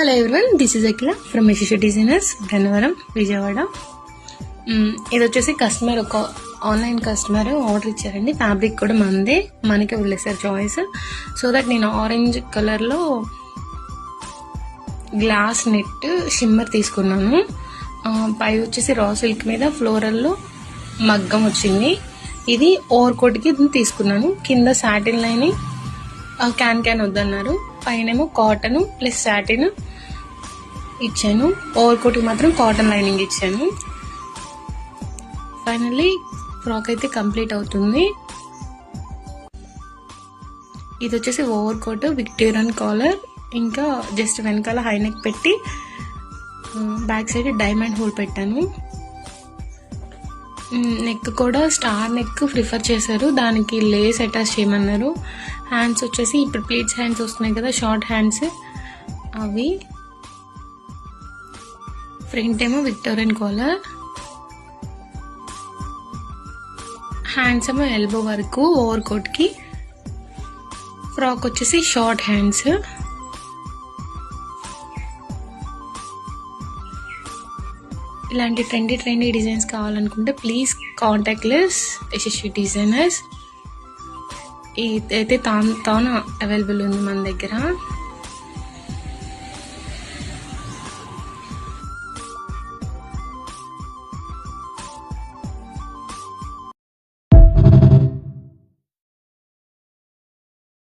Hello everyone, this is Akhila from Yashasvi designers, Gannavaram, Vijayawada. ఇది వచ్చేసి customer, ఒక ఆన్లైన్ కస్టమర్ ఆర్డర్ ఇచ్చారండి. ఫ్యాబ్రిక్ కూడా మనదే, మనకే వదిలేసారు చాయిస్. సో దట్ నేను ఆరెంజ్ కలర్లో గ్లాస్ నెట్ షిమ్మర్ తీసుకున్నాను. పై వచ్చేసి రా సిల్క్ మీద ఫ్లోరల్లో మగ్గం వచ్చింది. ఇది ఓవర్ కోట్కి తీసుకున్నాను. కింద సాటిన్ లైనింగ్, క్యాన్ వద్దన్నారు. పైనేమో కాటన్ ప్లస్ సాటిన్ ఇచ్చాను. ఓవర్ కోట్కి మాత్రం కాటన్ లైనింగ్ ఇచ్చాను. ఫైనల్లీ ఫ్రాక్ అయితే కంప్లీట్ అవుతుంది. ఇది వచ్చేసి ఓవర్ కోట్, విక్టోరియన్ కాలర్, ఇంకా జస్ట్ వెనకాల హై నెక్ పెట్టి బ్యాక్ సైడ్ డైమండ్ హోల్ పెట్టాను. నెక్ కూడా స్టార్ నెక్ ప్రిఫర్ చేశారు, దానికి లేస్ అటాచ్ చేయమన్నారు. హ్యాండ్స్ వచ్చేసి ఇప్పుడు ప్లీట్స్ హ్యాండ్స్ వస్తున్నాయి కదా, షార్ట్ హ్యాండ్స్, అవి. ఫ్రంట్ ఏమో విక్టోరియన్ కాలర్, హ్యాండ్స్ ఏమో ఎల్బో వరకు ఓవర్ కోట్కి. ఫ్రాక్ వచ్చేసి షార్ట్ హ్యాండ్స్. ఇలాంటి ట్రెండీ డిజైన్స్ కావాలనుకుంటే please contact less Yashasvi designers. ఇదైతే తాను అవైలబుల్ ఉంది మన దగ్గర.